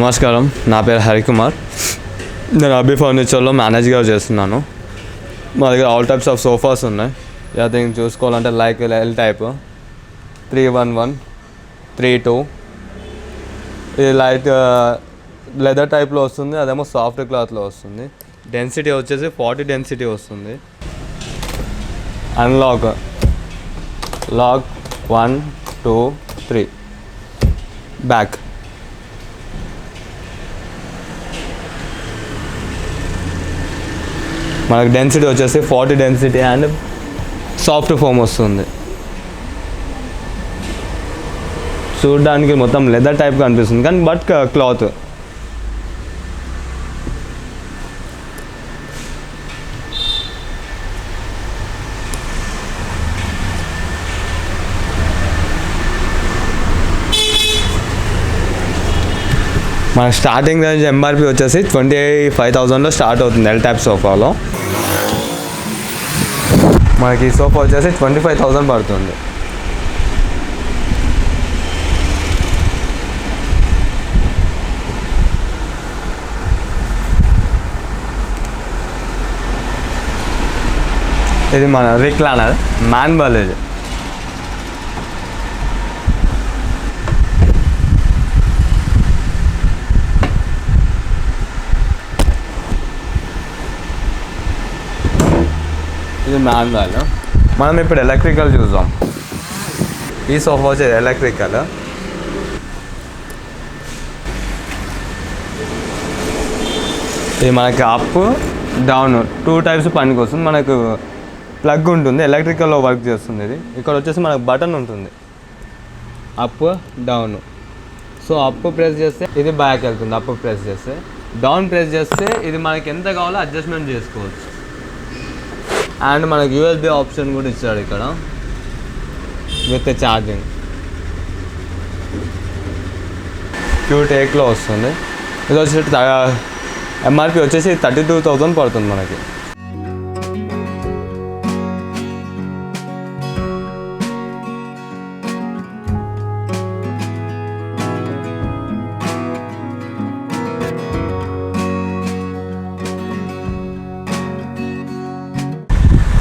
నమస్కారం, నా పేరు హరికుమార్. నేను అభి ఫర్నిచర్లో మేనేజ్గా చేస్తున్నాను. మా దగ్గర ఆల్ టైప్స్ ఆఫ్ సోఫాస్ ఉన్నాయి. దీనికి చూసుకోవాలంటే లైక్ ఎల్ టైప్ 311, 32. ఇది లైట్ లెదర్ టైప్లో వస్తుంది, అదేమో సాఫ్ట్ క్లాత్లో వస్తుంది. డెన్సిటీ వచ్చేసి 40 డెన్సిటీ వస్తుంది. Unlock lock 1, 2, 3 back. మనకు డెన్సిటీ వచ్చేసి 40 డెన్సిటీ అండ్ సాఫ్ట్ ఫోమ్ వస్తుంది. చూడడానికి మొత్తం లెదర్ టైప్గా అనిపిస్తుంది కానీ బట్ క్లాత్. మన స్టార్టింగ్ రేంజ్ ఎంఆర్పి వచ్చేసి 25,000లో స్టార్ట్ అవుతుంది. ఎల్ టైప్ సోఫాలో మనకి ఈ సోఫా వచ్చేసి 25,000 పడుతుంది. ఇది మన రిక్లైనర్ మాన్యువల్. ఇది ఇది మాన్యువల్. మనం ఇప్పుడు ఎలక్ట్రికల్ చూద్దాం. ఈ సోఫా వచ్చేది ఎలక్ట్రికల్. ఇది మనకి అప్ డౌన్ 2 టైప్స్ పనికి వస్తుంది. మనకు ప్లగ్ ఉంటుంది, ఎలక్ట్రికల్లో వర్క్ చేస్తుంది. ఇది ఇక్కడ వచ్చేసి మనకు బటన్ ఉంటుంది, up down. So up press చేస్తే ఇది బ్యాక్ వెళ్తుంది, అప్ ప్రెస్ చేస్తే. డౌన్ ప్రెస్ చేస్తే ఇది మనకి ఎంత కావాలో అడ్జస్ట్మెంట్ చేసుకోవచ్చు. అండ్ మనకు యూఎస్బి ఆప్షన్ కూడా ఇచ్చాడు ఇక్కడ విత్ ఛార్జింగ్. క్యూ టేక్లో వస్తుంది. ఇది వచ్చేసి ఎంఆర్పి వచ్చేసి 32,000 పడుతుంది మనకి.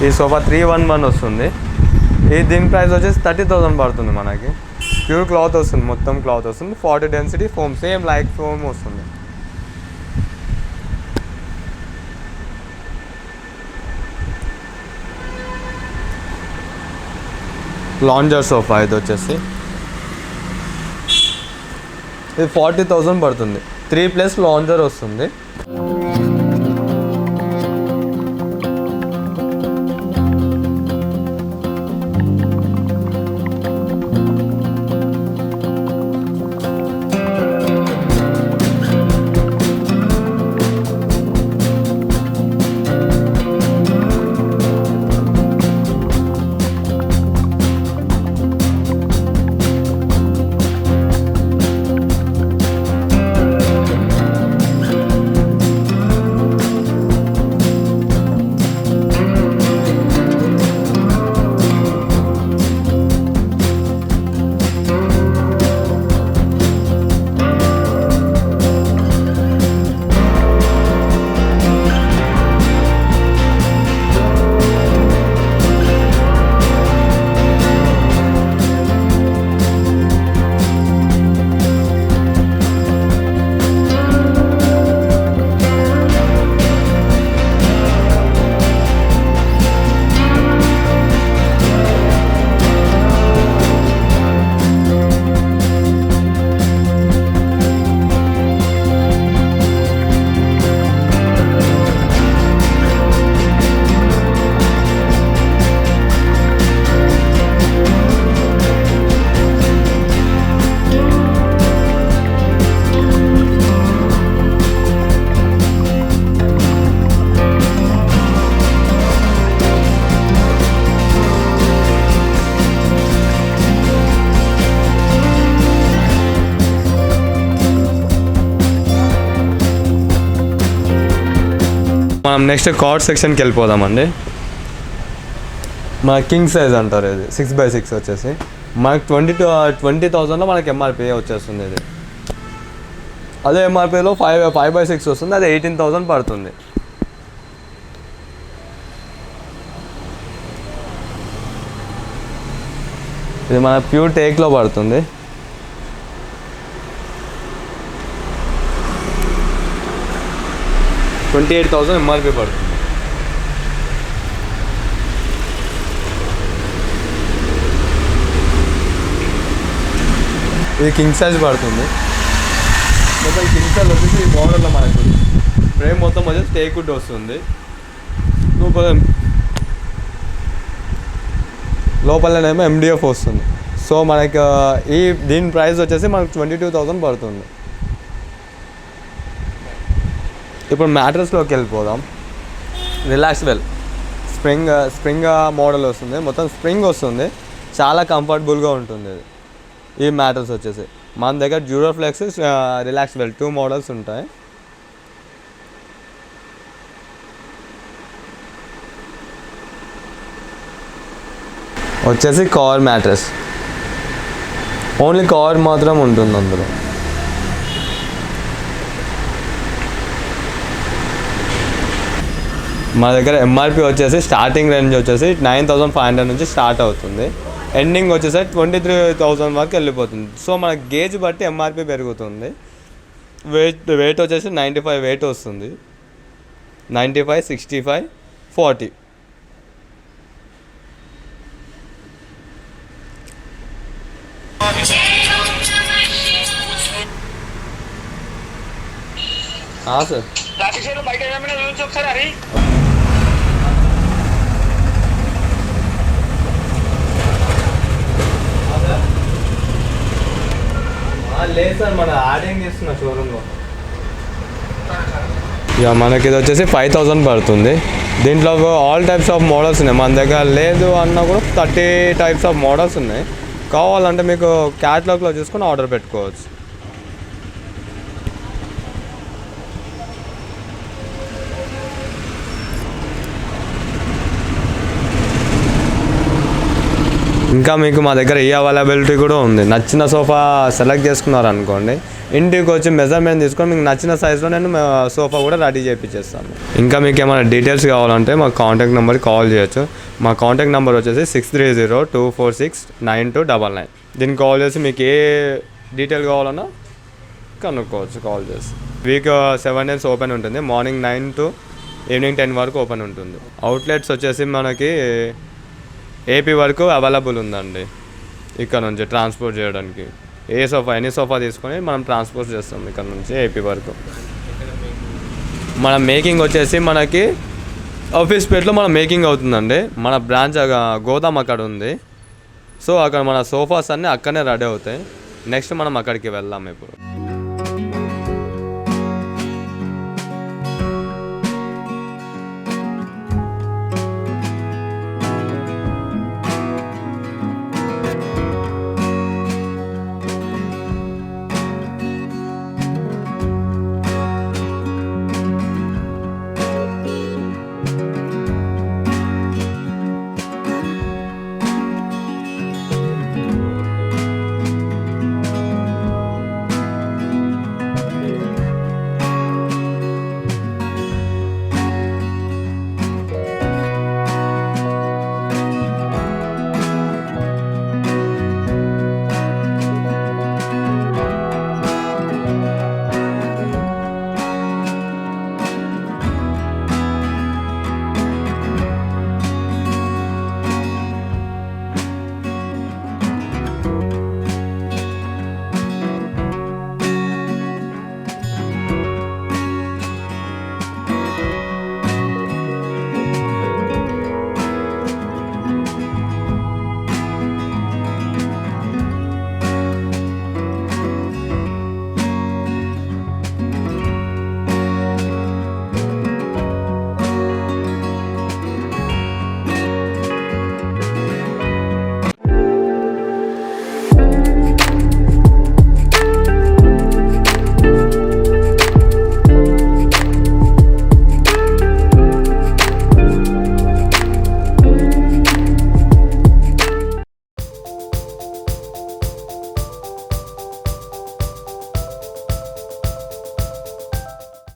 ఈ సోఫా 311 వస్తుంది. దీని ప్రైస్ వచ్చేసి 30,000 పడుతుంది మనకి. ప్యూర్ క్లాత్ వస్తుంది, మొత్తం క్లాత్ వస్తుంది. 40 density foam, same like foam వస్తుంది. లాంజర్ సోఫా ఇది వచ్చేసి ఇది 40,000 పడుతుంది. 3+ లాంజర్ వస్తుంది. మనం నెక్స్ట్ కార్డ్ సెక్షన్కి వెళ్ళిపోదామండి. మన కింగ్ సైజ్ అంటారు. ఇది 6x6 వచ్చేసి మనకు 20,000లో మనకి ఎంఆర్పీ వచ్చేస్తుంది. ఇది అదే ఎంఆర్పీలో 5/6 వస్తుంది, అది 18,000 పడుతుంది. ఇది మన ప్యూర్ టేక్లో పడుతుంది. $28,000 ఎంఆర్పీ పడుతుంది. ఇది కింగ్ సైజ్ పడుతుంది. మొత్తం కింగ్ సైజ్ వచ్చేసి ఈ మోడల్లో మనకు ఫ్రేమ్ మొత్తం వచ్చేసి టేక్ వుడ్ వస్తుంది. లోపలనేమో MDF వస్తుంది. సో మనకి దీని ప్రైస్ వచ్చేసి మనకు 22,000 పడుతుంది. ఇప్పుడు మ్యాట్రెస్లోకి వెళ్ళిపోదాం. రిలాక్స్ వెల్ స్ప్రింగ్ మోడల్ వస్తుంది, మొత్తం స్ప్రింగ్ వస్తుంది, చాలా కంఫర్టబుల్గా ఉంటుంది. ఈ మ్యాట్రెస్ వచ్చేసి మన దగ్గర డ్యూరోఫ్లెక్స్, రిలాక్స్ వెల్ 2 మోడల్స్ ఉంటాయి. వచ్చేసి కవర్ మ్యాట్రెస్, ఓన్లీ కవర్ మాత్రం ఉంటుంది అందులో. మా దగ్గర ఎంఆర్పి వచ్చేసి స్టార్టింగ్ రేంజ్ వచ్చేసి 9,500 నుంచి స్టార్ట్ అవుతుంది, ఎండింగ్ వచ్చేసి 23,000 వరకు వెళ్ళిపోతుంది. సో మన గేజ్ బట్టి ఎంఆర్పి పెరుగుతుంది. వెయిట్ వచ్చేసి 95 వెయిట్ వస్తుంది, 95, 65, 40. సార్ లేదు సార్, మన యాడింగ్ చేస్తున్నా షోరూంలో. ఇక మనకి ఇది వచ్చేసి 5,000 పడుతుంది. దీంట్లో ఆల్ టైప్స్ ఆఫ్ మోడల్స్ ఉన్నాయి. మన దగ్గర లేదు అన్నా కూడా 30 టైప్స్ ఆఫ్ మోడల్స్ ఉన్నాయి. కావాలంటే మీకు క్యాటలాగ్లో చూసుకొని ఆర్డర్ పెట్టుకోవచ్చు. ఇంకా మీకు మా దగ్గర ఈ అవైలబిలిటీ కూడా ఉంది. నచ్చిన సోఫా సెలెక్ట్ చేసుకున్నారు అనుకోండి, ఇంటికి వచ్చి మెజర్మెంట్ తీసుకొని మీకు నచ్చిన సైజులో నేను సోఫా కూడా రెడీ చేయించేస్తాను. ఇంకా మీకు ఏమైనా డీటెయిల్స్ కావాలంటే మా కాంటాక్ట్ నెంబర్కి కాల్ చేయొచ్చు. మా కాంటాక్ట్ నెంబర్ వచ్చేసి 6302469299. దీనికి కాల్ చేసి మీకు ఏ డీటెయిల్ కావాలన్నా కనుక్కోవచ్చు కాల్ చేసి. వీక్ 7 days ఓపెన్ ఉంటుంది, మార్నింగ్ 9 to ఈవినింగ్ 10 వరకు ఓపెన్ ఉంటుంది. అవుట్లెట్స్ వచ్చేసి మనకి ఏపీ వరకు అవైలబుల్ ఉందండి. ఇక్కడ నుంచి ట్రాన్స్పోర్ట్ చేయడానికి ఎనీ సోఫా తీసుకొని మనం ట్రాన్స్పోర్ట్ చేస్తాం ఇక్కడ నుంచి ఏపీ వరకు. మన మేకింగ్ వచ్చేసి మనకి ఆఫీస్ పేట్లో మన మేకింగ్ అవుతుందండి. మన బ్రాంచ్ గోదాం అక్కడ ఉంది. సో అక్కడ మన సోఫాస్ అన్నీ అక్కడనే రెడీ అవుతాయి. నెక్స్ట్ మనం అక్కడికి వెళ్దాం ఇప్పుడు.